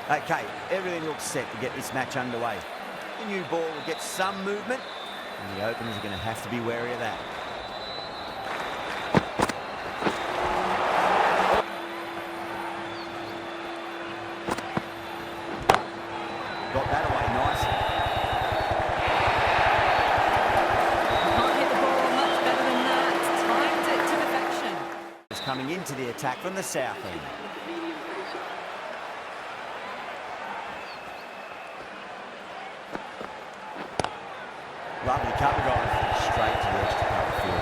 Okay, everything looks set to get this match underway. The new ball will get some movement, and the openers are going to have to be wary of that. Got that away nicely. Can't hit the ball much better than that. Timed it to perfection. It's coming into the attack from the south end. Lovely cover drive, straight to the extra cover field.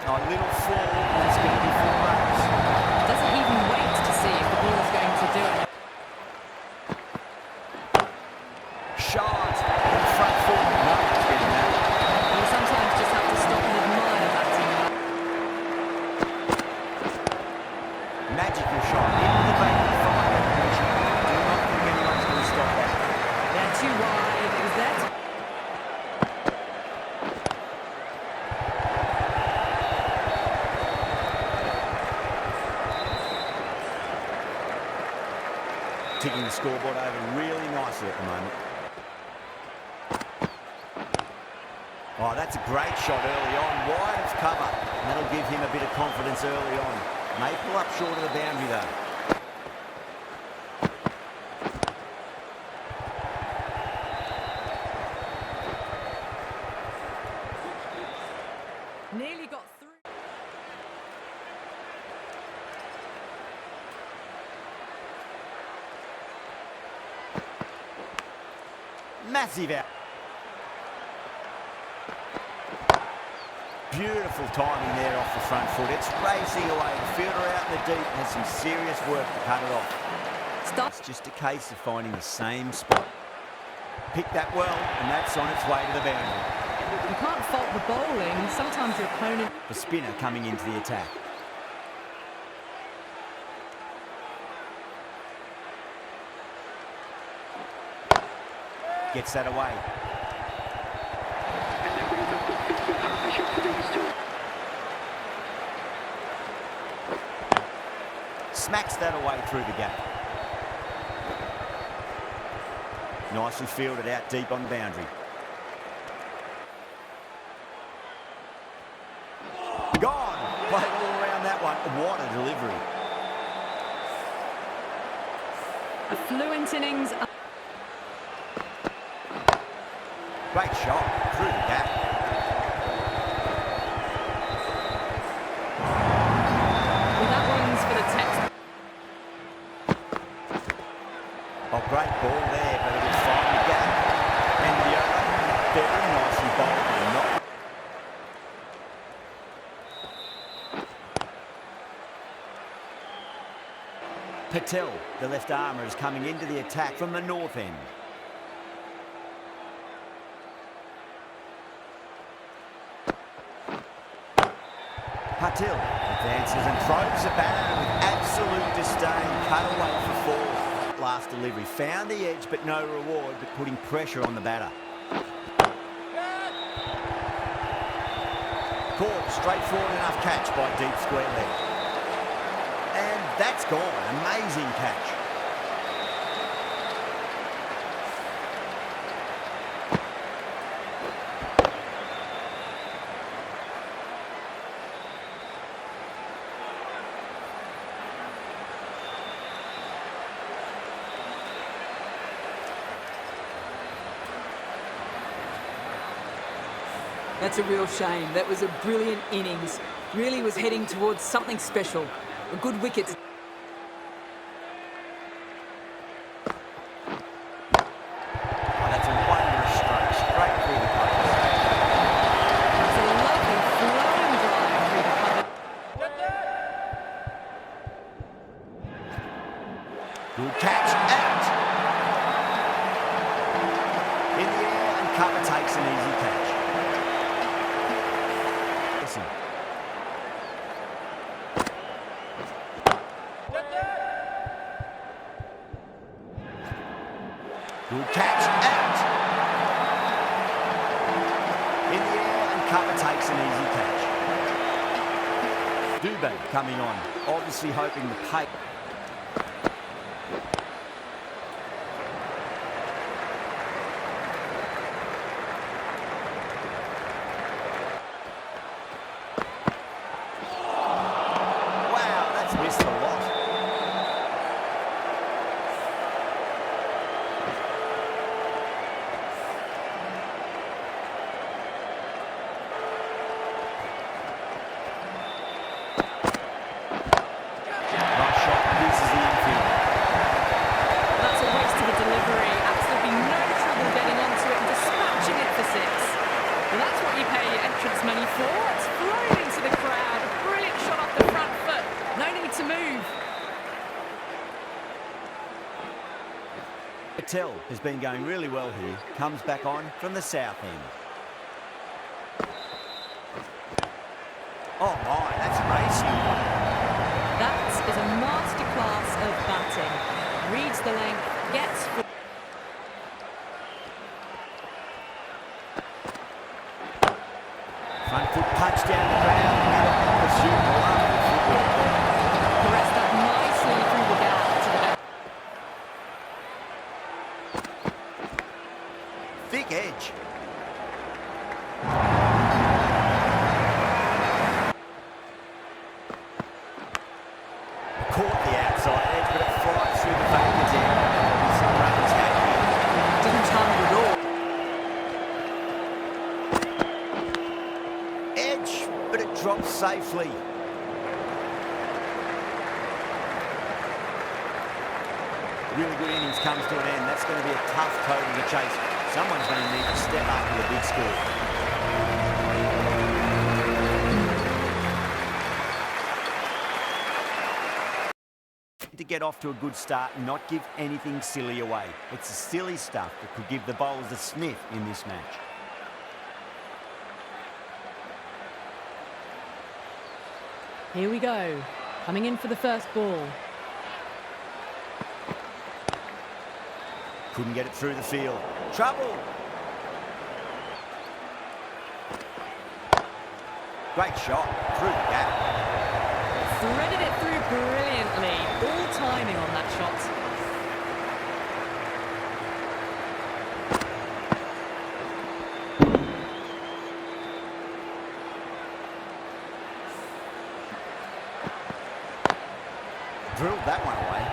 A little fall, that's going to be 4 runs. Doesn't even wait to see if the ball is going to do it. Shot, front foot, no, it's getting that. You sometimes just have to stop and admire batting. Magical shot into the vacant fire. Do not think anyone's going to stop that. They're too wide. It was there to... Ticking the scoreboard over really nicely at the moment. Oh, that's a great shot early on. Wide of cover. And that'll give him a bit of confidence early on. May pull up short of the boundary though. Nearly got through. Massive out. Beautiful timing there off the front foot. It's racing away. The fielder out in the deep has some serious work to cut it off. Stop. It's just a case of finding the same spot. Pick that well, and that's on its way to the boundary. You can't fault the bowling. Sometimes your opponent... The spinner coming into the attack. Gets that away. Smacks that away through the gap. Nicely fielded out deep on the boundary. Gone! Played all around that one. What a delivery. A fluent innings... Great shot through the gap. Well, that one's for the text. Oh, great ball there, but it'll find the gap. And the over, very nicely bowled and not. Patel, the left armour, is coming into the attack from the north end. Patel advances and throws the batter with absolute disdain. Cut away for 4. Last delivery. Found the edge, but no reward, but putting pressure on the batter. Caught, straightforward enough catch by deep square leg. And that's gone. Amazing catch. That's a real shame. That was a brilliant innings. Really was heading towards something special. A good wicket. Oh, that's a wondrous stroke, straight through the covers. That's a lovely flowing drive through the cover. Good catch, out. In the air, and cover takes an easy catch. Listen. Good catch, out. cover takes an easy catch. Dubé coming on, obviously hoping to pay. Wow, that's missed a lot. Nice shot, pierces the infield. That's a waste of a delivery. Absolutely no trouble getting onto it and dispatching it for six. Well, that's what you pay your entrance money for. It's flown into the crowd. A brilliant shot off the front foot. No need to move. Patel has been going really well here. Comes back on from the south end. Oh my, that's racing. That is a masterclass of batting. Reads the length, gets... Front foot punch down the ground. Pursuit lovely football. Caressed that nicely through the gap to the back. Thick edge. Caught the outside edge, but it flies through the bankers end. Some runners happy. Didn't harm it at all. Edge, but it drops safely. Really good innings comes to an end. That's going to be a tough total to chase. Someone's going to need to step up with a big score. To get off to a good start and not give anything silly away. It's the silly stuff that could give the bowlers a sniff in this match. Here we go. Coming in for the first ball. Couldn't get it through the field. Trouble! Great shot through the gap. Threaded it through brilliantly. All timing on that shot. Drilled that one away.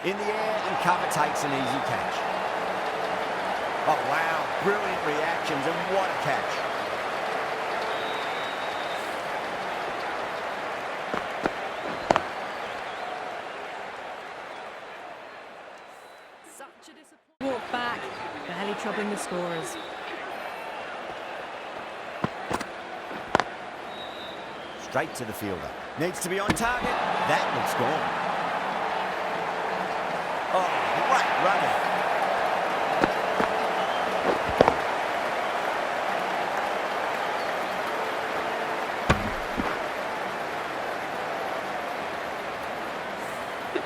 In the air and cover takes an easy catch. Oh wow, brilliant reactions and what a catch. Such a disappointing walk back, barely troubling the scorers. Straight to the fielder. Needs to be on target. That looks gone. Oh, great running.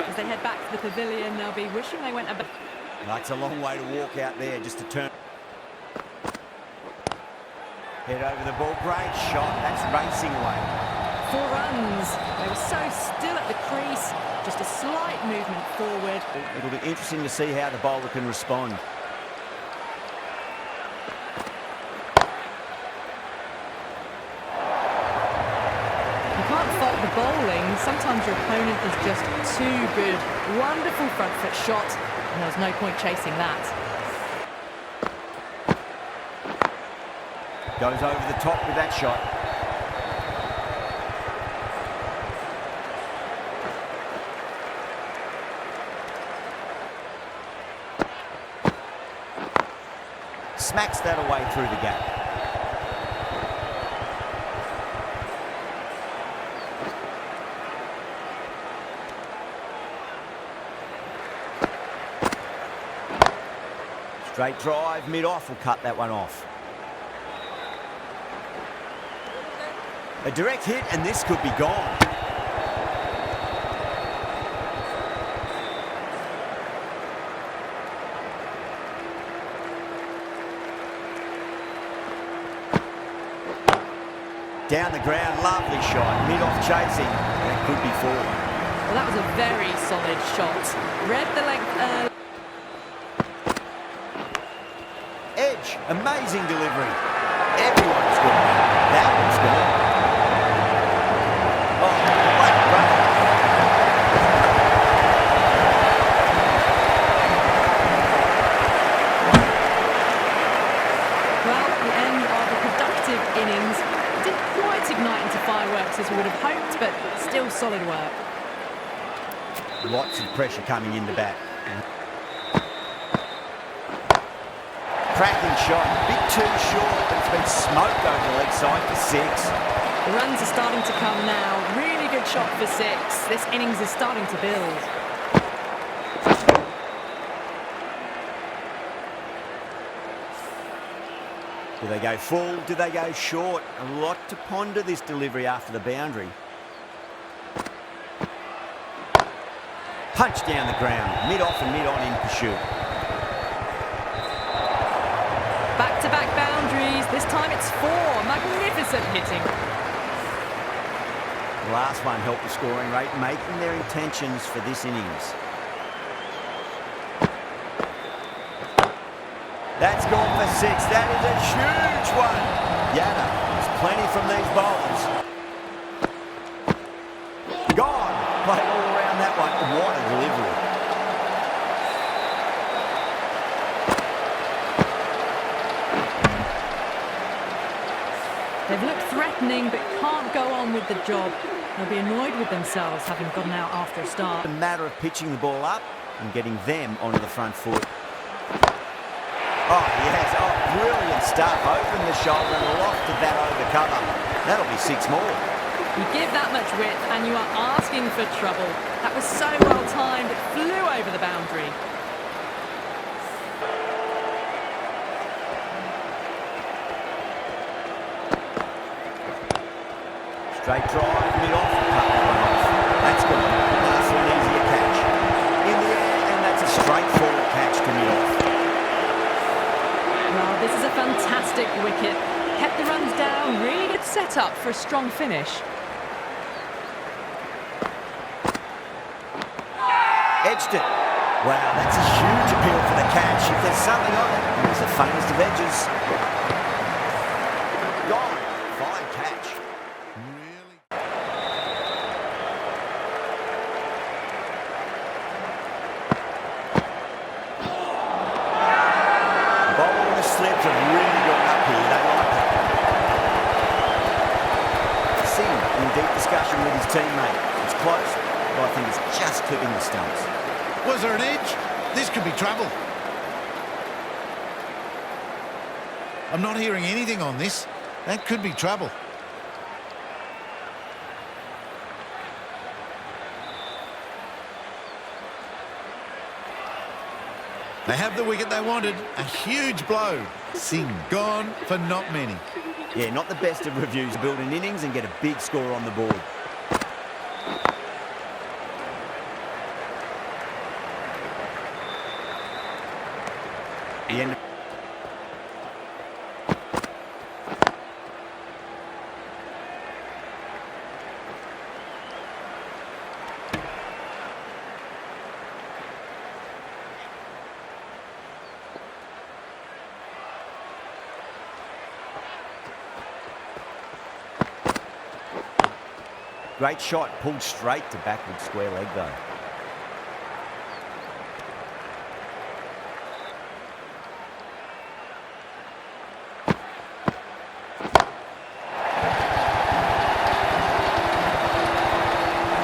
As they head back to the pavilion, they'll be wishing they went a bit. That's a long way to walk out there just to turn. Head over the ball. Great shot. That's racing away. 4 runs. They were so still at the crease. Just a slight movement forward. It'll be interesting to see how the bowler can respond. You can't fault the bowling. Sometimes your opponent is just too good. Wonderful front foot shot, and there was no point chasing that. Goes over the top with that shot. Smacks that away through the gap. Straight drive, mid-off will cut that one off. A direct hit and this could be gone. Down the ground, lovely shot. Mid-off chasing, and it could be four. Well, that was a very solid shot. Read the length early. Edge, amazing delivery. Everyone's gone. That one's gone. Oh, great run. Well, the end of a productive innings. It didn't quite ignite into fireworks as we would have hoped, but still solid work. Lots of pressure coming in the bat. Cracking shot, a bit too short, but it's been smoked over the leg side for six. The runs are starting to come now. Really good shot for six. This innings is starting to build. Do they go full? Do they go short? A lot to ponder this delivery after the boundary. Punch down the ground, mid-off and mid-on in pursuit. Back-to-back boundaries. This time it's four. Magnificent hitting. The last one helped the scoring rate, making their intentions for this innings. That's gone for six. That is a huge one. Yada, there's plenty from these bowlers. Gone. Played all around that one. What a delivery. They've looked threatening but can't go on with the job. They'll be annoyed with themselves having gone out after a start. A matter of pitching the ball up and getting them onto the front foot. Oh, yes. Oh, brilliant stuff. Open the shoulder and lofted that over cover. That'll be six more. You give that much width and you are asking for trouble. That was so well timed, it flew over the boundary. Straight drive, mid-off, cut that one off. That's good. Nice and easier catch. In the air, and that's a straightforward catch to mid-off. Well, this is a fantastic wicket. Kept the runs down, really good setup for a strong finish. Edged it. Wow, that's a huge appeal for the catch. If there's something on it, it's the faintest of edges. Gone. Fine catch. Really? The bowler and the slips have really gone up here. They like it. Singh in deep discussion with his teammate. It's close, but I think it's just clipping the stumps. Was there an edge? This could be trouble. I'm not hearing anything on this. That could be trouble. They have the wicket they wanted. A huge blow. Singh gone for not many. Yeah, not the best of reviews. Build an innings and get a big score on the board. The end. Great shot, pulled straight to backward square leg though.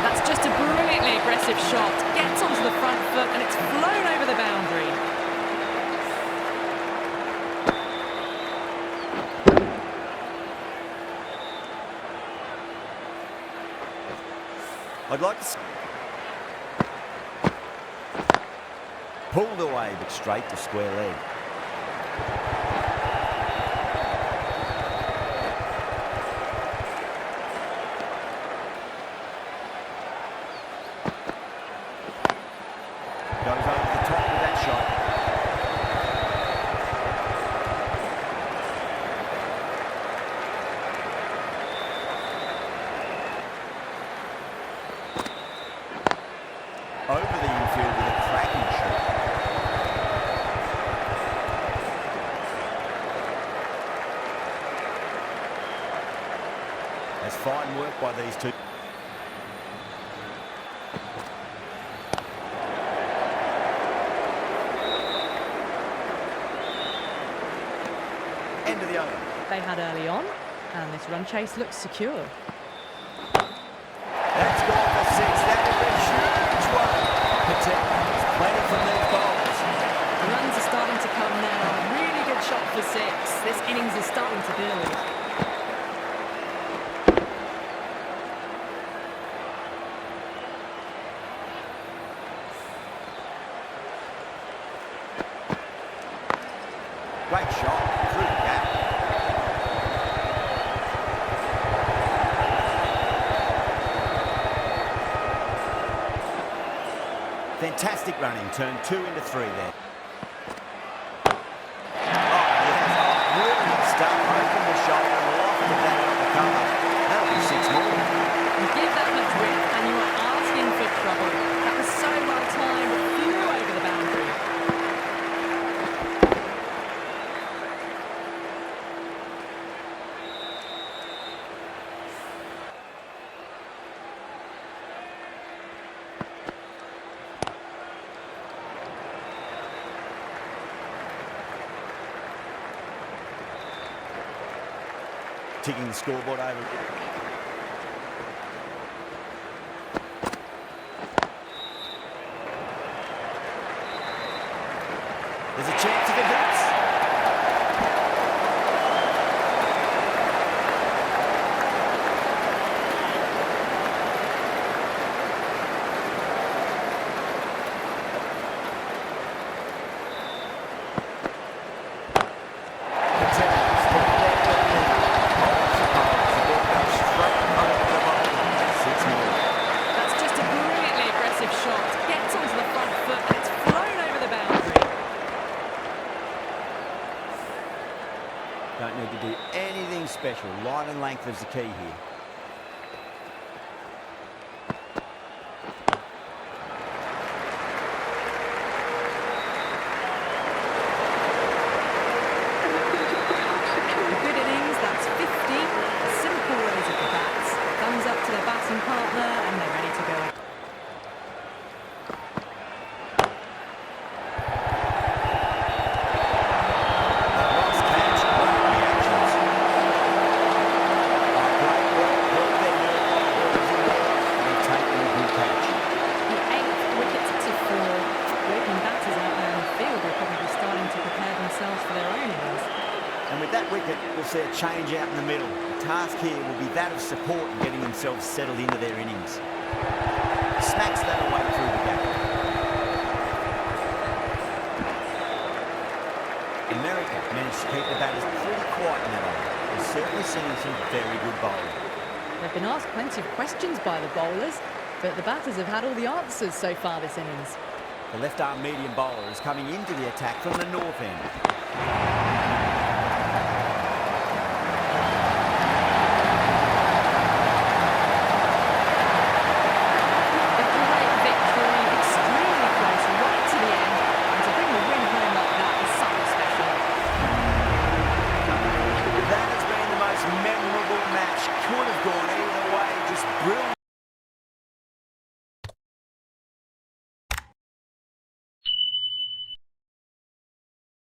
That's just a brilliantly aggressive shot. Gets onto the front foot and it's flown over the boundary. I'd like to... Pulled away, but straight to square leg. Goes over the top with that shot. That's fine work by these two. End of the over. They had early on, and this run chase looks secure. That's gone for 6. That is a huge one. There's plenty from these bowlers. The runs are starting to come now. Really good shot for 6. This innings is starting to build. Great shot through the gap. Fantastic running. Turn 2 into 3 there. Oh, yes. Brilliant stuff. Open the shoulder and lofted that out the cover. That'll be 6 more. You give that much width, and you are asking for trouble. That was so well timed. It flew over the boundary. Ticking the scoreboard over. There's a chance if it hits. That's just a brilliantly aggressive shot. Gets onto the front foot, and it's flown over the boundary. Don't need to do anything special. Line and length is the key here. A good innings, that's 50. A simple raise of the bats. Thumbs up to their batting partner, and they're ready to go. Lost catch, great reactions. Great work, held their nerve while the ball was in there, and they've taken a good catch. The 8th wicket to 4. The opening batters out there in the field will probably be starting to prepare themselves for their own innings. And with that wicket, we'll see a change out in the middle. The task here will be that of support and getting themselves settled into their innings. Smacks that away through the gap. America managed to keep the batters pretty quiet in that over. They've certainly seen some very good bowling. They've been asked plenty of questions by the bowlers, but the batters have had all the answers so far this innings. The left-arm medium bowler is coming into the attack from the north end.